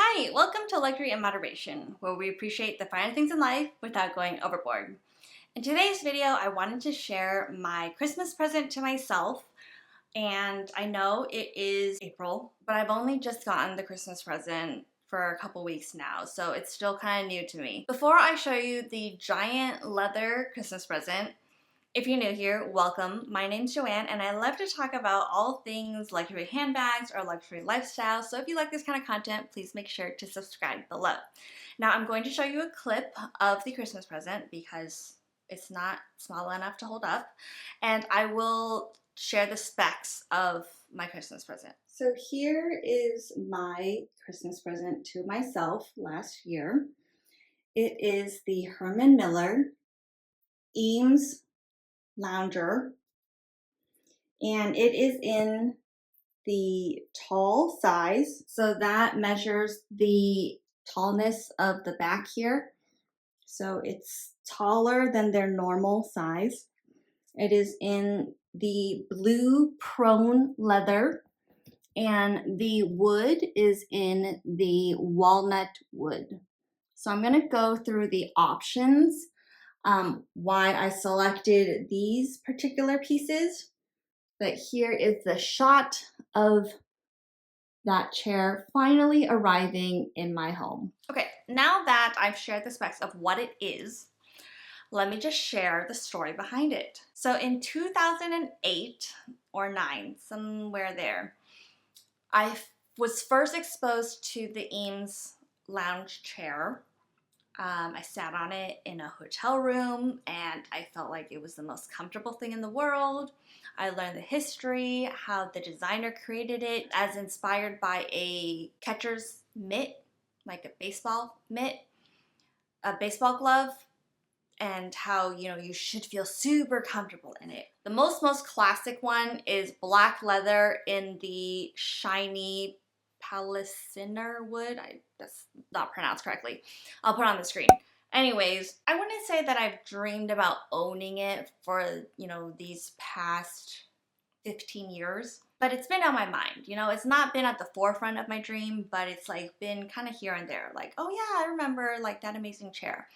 Hi, welcome to Luxury in Moderation, where we appreciate the finer things in life without going overboard. In today's video, I wanted to share my Christmas present to myself, and I know it is April, but I've only just gotten the Christmas present for a couple weeks now, so it's still kind of new to me. Before I show you the giant leather Christmas present, if you're new here, welcome. My name's Joanne and I love to talk about all things luxury handbags or luxury lifestyle. So if you like this kind of content, please make sure to subscribe below. Now I'm going to show you a clip of the Christmas present because it's not small enough to hold up, and I will share the specs of my Christmas present. So here is my Christmas present to myself last year. It is the Herman Miller Eames lounger, and it is in the tall size, so that measures the tallness of the back here, so it's taller than their normal size. It is in the blue prone leather, and the wood is in the walnut wood. So I'm going to go through the options, why I selected these particular pieces. But here is the shot of that chair finally arriving in my home. Okay, now that I've shared the specs of what it is, let me just share the story behind it. So in 2008 or 9, somewhere there, I was first exposed to the Eames lounge chair. I sat on it in a hotel room and I felt like it was the most comfortable thing in the world. I learned the history, how the designer created it as inspired by a catcher's mitt, like a baseball mitt, a baseball glove, and how, you should feel super comfortable in it. The most classic one is black leather in the shiny Paliciner wood. That's not pronounced correctly. I'll put it on the screen. Anyways, I wouldn't say that I've dreamed about owning it for, these past 15 years, but it's been on my mind. It's not been at the forefront of my dream, but it's like been kind of here and there. Like, oh yeah, I remember like that amazing chair.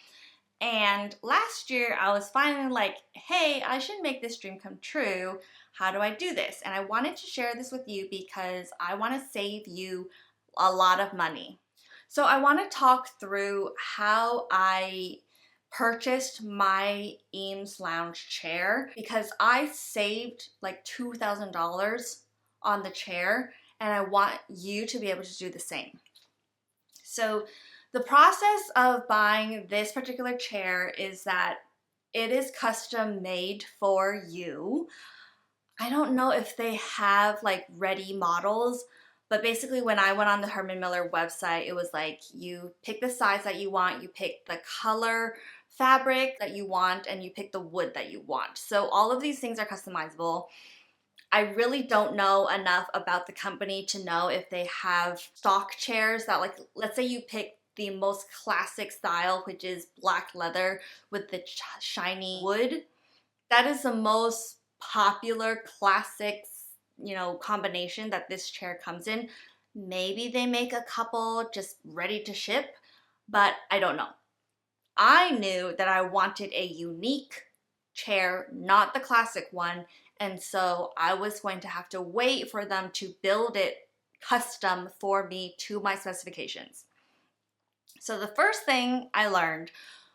And last year I was finally like, hey, I should make this dream come true. How do I do this? And I wanted to share this with you because I want to save you a lot of money. So I want to talk through how I purchased my Eames lounge chair, because I saved like $2,000 on the chair and I want you to be able to do the same. So the process of buying this particular chair is that it is custom made for you. I don't know if they have like ready models, but basically when I went on the Herman Miller website, it was like you pick the size that you want, you pick the color fabric that you want, and you pick the wood that you want. So all of these things are customizable. I really don't know enough about the company to know if they have stock chairs that, like, let's say you pick the most classic style, which is black leather with the shiny wood. That is the most popular classic, combination that this chair comes in. Maybe they make a couple just ready to ship, but I don't know. I knew that I wanted a unique chair, not the classic one, and so I was going to have to wait for them to build it custom for me to my specifications. So the first thing I learned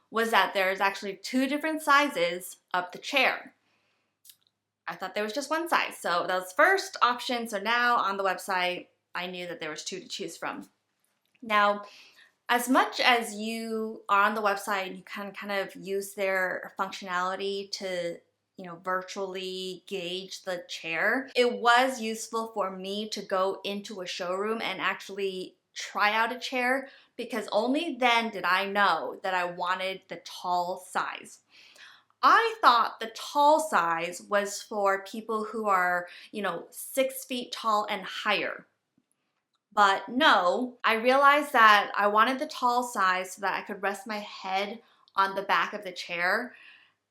was that there's actually 2 different sizes of the chair. I thought there was just one size. So that was first option. So now on the website, I knew that there was 2 to choose from. Now, as much as you are on the website, you can kind of use their functionality to, virtually gauge the chair. It was useful for me to go into a showroom and actually try out a chair, because only then did I know that I wanted the tall size. I thought the tall size was for people who are, 6 feet tall and higher. But no, I realized that I wanted the tall size so that I could rest my head on the back of the chair,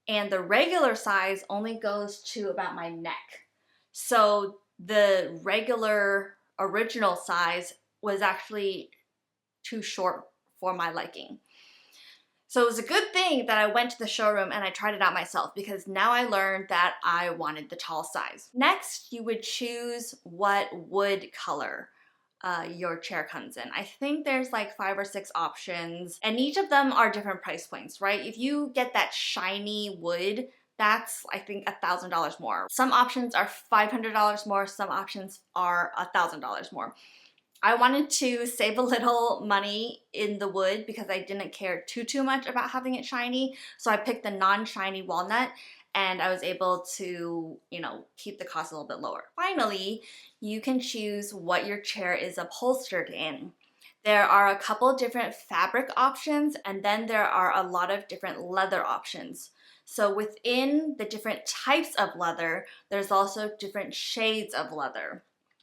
and the regular size only goes to about my neck. So the regular original size was actually too short for my liking. So it was a good thing that I went to the showroom and I tried it out myself, because now I learned that I wanted the tall size. Next, you would choose what wood color your chair comes in. I think there's like 5 or 6 options, and each of them are different price points, right? If you get that shiny wood, that's I think $1,000 more. Some options are $500 more, some options are $1,000 more. I wanted to save a little money in the wood because I didn't care too much about having it shiny. So I picked the non-shiny walnut, and I was able to, keep the cost a little bit lower. Finally, you can choose what your chair is upholstered in. There are a couple different fabric options, and then there are a lot of different leather options. So within the different types of leather, there's also different shades of leather.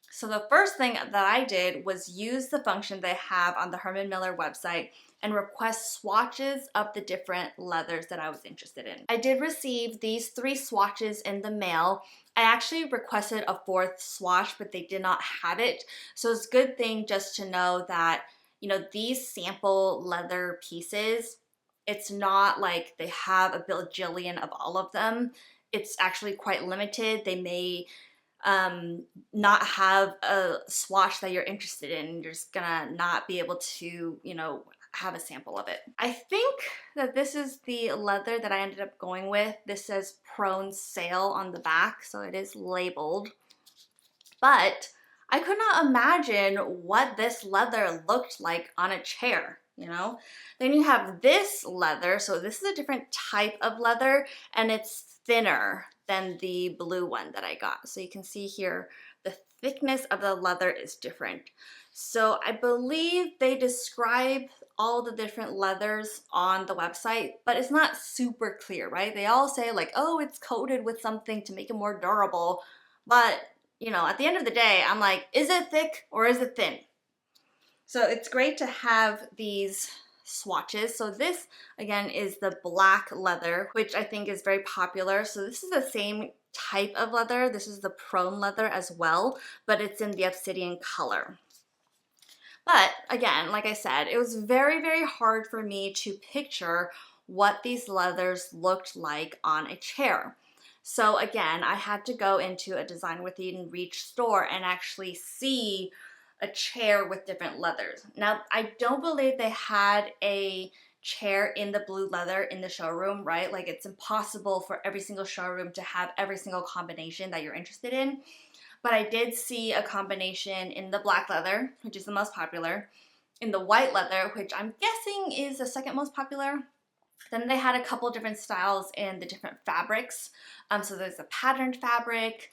So the first thing that I did was use the function they have on the Herman Miller website and request swatches of the different leathers that I was interested in. I did receive these 3 swatches in the mail. I actually requested a 4th swatch, but they did not have it. So it's a good thing just to know that, these sample leather pieces, it's not like they have a bajillion of all of them. It's actually quite limited. They may not have a swatch that you're interested in. You're just gonna not be able to, have a sample of it. I think that this is the leather that I ended up going with. This says prone sale on the back, so it is labeled. But I could not imagine what this leather looked like on a chair, Then you have this leather, so this is a different type of leather, and it's thinner than the blue one that I got. So you can see here, the thickness of the leather is different. So I believe they describe all the different leathers on the website, but it's not super clear, right? They all say like, oh, it's coated with something to make it more durable. But, at the end of the day, I'm like, is it thick or is it thin? So it's great to have these swatches. So this, again, is the black leather, which I think is very popular. So this is the same type of leather. This is the prone leather as well, but it's in the obsidian color. But again, like I said, it was very, very hard for me to picture what these leathers looked like on a chair. So again, I had to go into a Design Within Reach store and actually see a chair with different leathers. Now, I don't believe they had a chair in the blue leather in the showroom, right? Like, it's impossible for every single showroom to have every single combination that you're interested in. But I did see a combination in the black leather, which is the most popular, in the white leather, which I'm guessing is the second most popular. Then they had a couple different styles in the different fabrics. So there's a patterned fabric,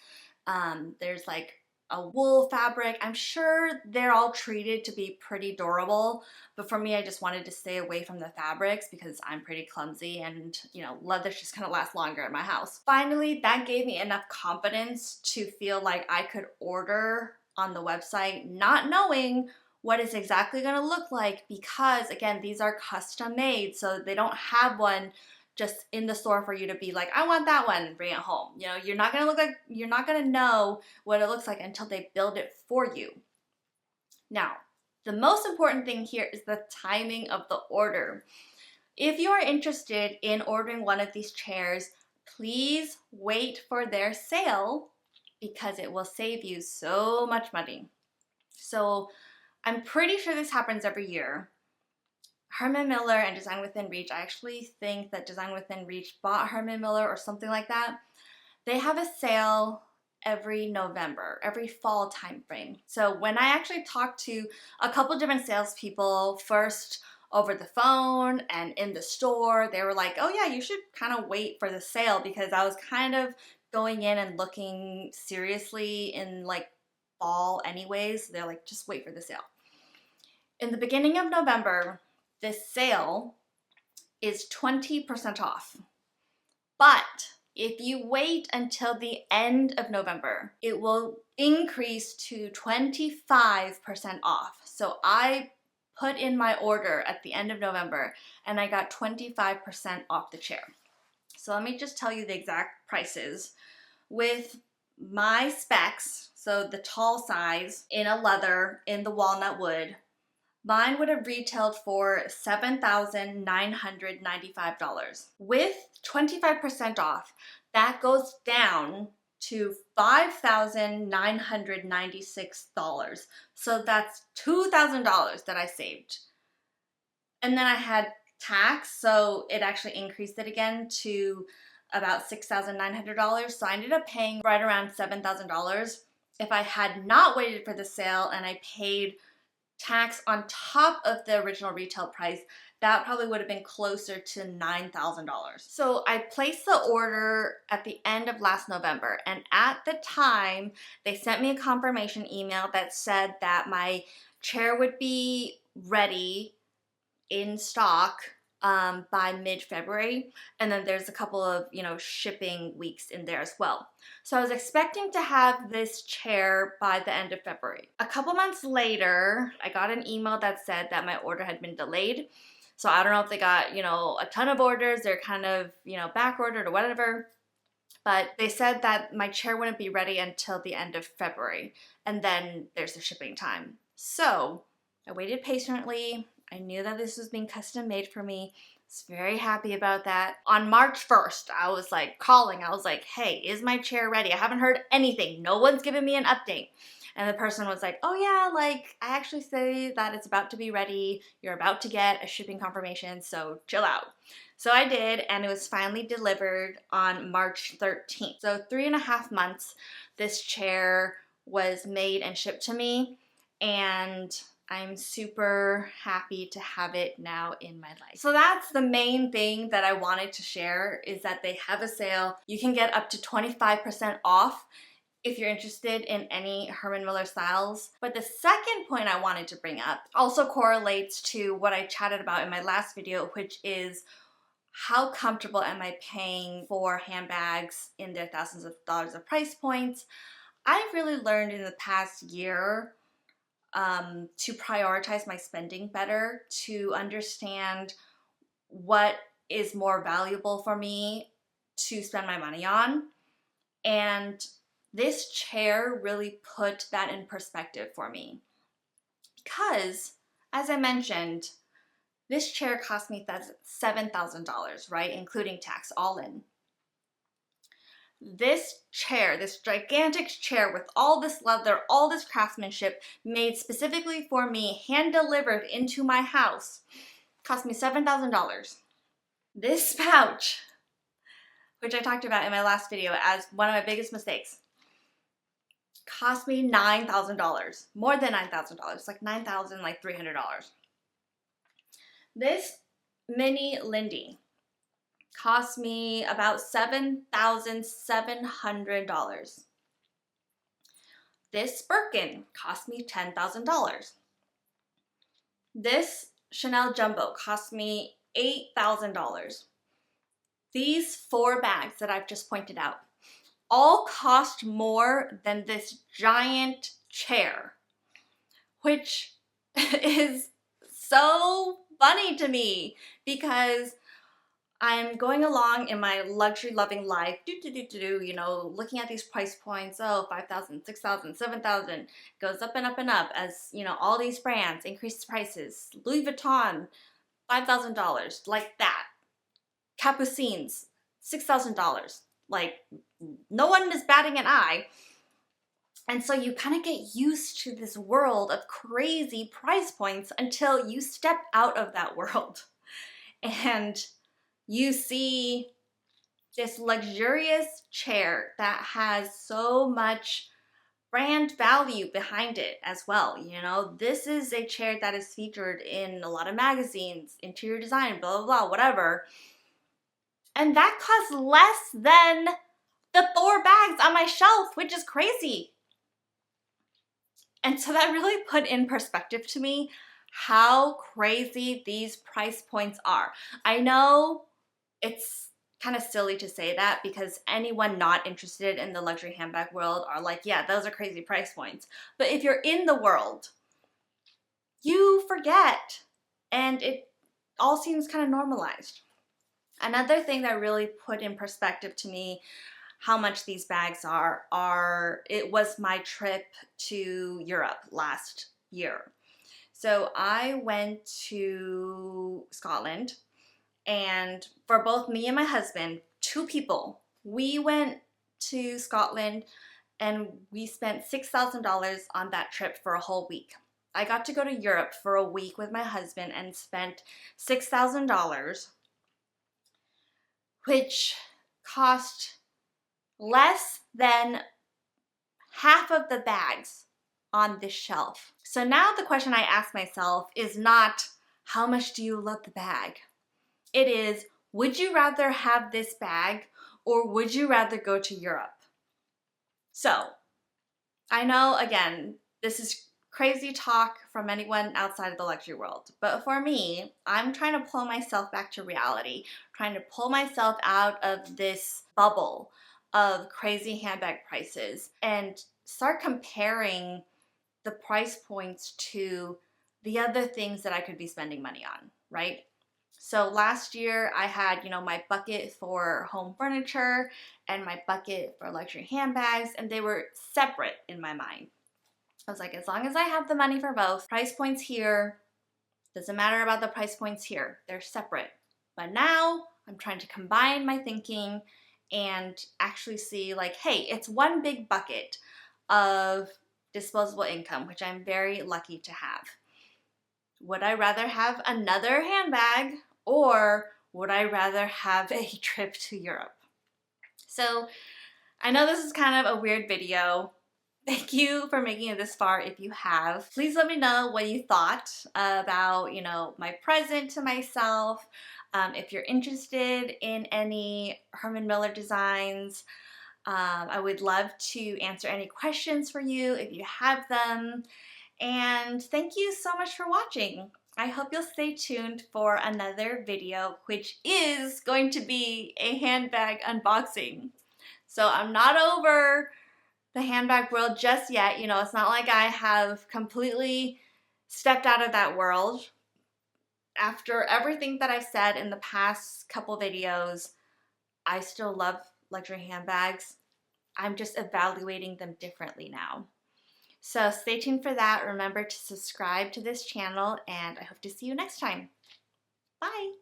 there's like a wool fabric. I'm sure they're all treated to be pretty durable, but for me, I just wanted to stay away from the fabrics because I'm pretty clumsy and, leather's just gonna last longer at my house. Finally, that gave me enough confidence to feel like I could order on the website, not knowing what it's exactly gonna look like, because again, these are custom made, so they don't have one just in the store for you to be like, I want that one, and bring it home. You're not gonna know what it looks like until they build it for you. Now, the most important thing here is the timing of the order. If you are interested in ordering one of these chairs, please wait for their sale because it will save you so much money. So I'm pretty sure this happens every year. Herman Miller and Design Within Reach, I actually think that Design Within Reach bought Herman Miller or something like that. They have a sale every November, every fall time frame. So when I actually talked to a couple different salespeople, first over the phone and in the store, they were like, oh yeah, you should kind of wait for the sale, because I was kind of going in and looking seriously in like fall anyways. They're like, just wait for the sale. In the beginning of November, this sale is 20% off. But if you wait until the end of November, it will increase to 25% off. So I put in my order at the end of November and I got 25% off the chair. So let me just tell you the exact prices. With my specs, so the tall size in a leather in the walnut wood, mine would have retailed for $7,995. With 25% off, that goes down to $5,996. So that's $2,000 that I saved. And then I had tax, so it actually increased it again to about $6,900. So I ended up paying right around $7,000. If I had not waited for the sale and I paid tax on top of the original retail price, that probably would have been closer to $9,000. So I placed the order at the end of last November, and at the time, they sent me a confirmation email that said that my chair would be ready in stock by mid-February, and then there's a couple of shipping weeks in there as well. So I was expecting to have this chair by the end of February. A couple months later, I got an email that said that my order had been delayed. So I don't know if they got a ton of orders, they're kind of back ordered or whatever, but they said that my chair wouldn't be ready until the end of February, and then there's the shipping time. So I waited patiently. I knew that this was being custom made for me. I was very happy about that. On March 1st, I was like calling. I was like, hey, is my chair ready? I haven't heard anything. No one's given me an update. And the person was like, oh yeah, like I actually say that it's about to be ready. You're about to get a shipping confirmation, so chill out. So I did, and it was finally delivered on March 13th. So 3.5 months this chair was made and shipped to me, and I'm super happy to have it now in my life. So that's the main thing that I wanted to share, is that they have a sale. You can get up to 25% off if you're interested in any Herman Miller styles. But the second point I wanted to bring up also correlates to what I chatted about in my last video, which is how comfortable am I paying for handbags in their thousands of dollars of price points. I've really learned in the past year to prioritize my spending better, to understand what is more valuable for me to spend my money on. And this chair really put that in perspective for me. Because, as I mentioned, this chair cost me $7,000, right? Including tax, all in. This chair, this gigantic chair with all this leather, all this craftsmanship, made specifically for me, hand delivered into my house, cost me $7,000. This pouch, which I talked about in my last video as one of my biggest mistakes, cost me $9,000, more than $9,000, like $9,300. This mini Lindy cost me about $7,700. This Birkin cost me $10,000. This Chanel Jumbo cost me $8,000. These 4 bags that I've just pointed out all cost more than this giant chair, which is so funny to me because I'm going along in my luxury loving life, looking at these price points, $5,000, $6,000, $7,000, goes up and up and up as, all these brands increase prices. Louis Vuitton, $5,000, like that. Capucines, $6,000. Like, no one is batting an eye. And so you kind of get used to this world of crazy price points until you step out of that world. And you see this luxurious chair that has so much brand value behind it as well. This is a chair that is featured in a lot of magazines, interior design, blah, blah, blah, whatever. And that costs less than the 4 bags on my shelf, which is crazy. And so that really put in perspective to me how crazy these price points are. I know it's kind of silly to say that because anyone not interested in the luxury handbag world are like, yeah, those are crazy price points. But if you're in the world, you forget, and it all seems kind of normalized. Another thing that really put in perspective to me how much these bags are it was my trip to Europe last year. So I went to Scotland, and for both me and my husband, 2 people, we went to Scotland and we spent $6,000 on that trip for a whole week. I got to go to Europe for a week with my husband and spent $6,000, which cost less than half of the bags on this shelf. So now the question I ask myself is not, how much do you love the bag? It is, would you rather have this bag or would you rather go to Europe? So I know, again, this is crazy talk from anyone outside of the luxury world, but for me, I'm trying to pull myself back to reality, trying to pull myself out of this bubble of crazy handbag prices and start comparing the price points to the other things that I could be spending money on, right? So last year I had, my bucket for home furniture and my bucket for luxury handbags, and they were separate in my mind. I was like, as long as I have the money for both, price points here, doesn't matter about the price points here, they're separate. But now I'm trying to combine my thinking and actually see like, hey, it's one big bucket of disposable income, which I'm very lucky to have. Would I rather have another handbag or would I rather have a trip to Europe? So I know this is kind of a weird video. Thank you for making it this far if you have. Please let me know what you thought about, my present to myself. If you're interested in any Herman Miller designs, I would love to answer any questions for you if you have them. And thank you so much for watching. I hope you'll stay tuned for another video, which is going to be a handbag unboxing. So I'm not over the handbag world just yet. It's not like I have completely stepped out of that world. After everything that I've said in the past couple videos, I still love luxury handbags. I'm just evaluating them differently now. So stay tuned for that. Remember to subscribe to this channel, and I hope to see you next time. Bye!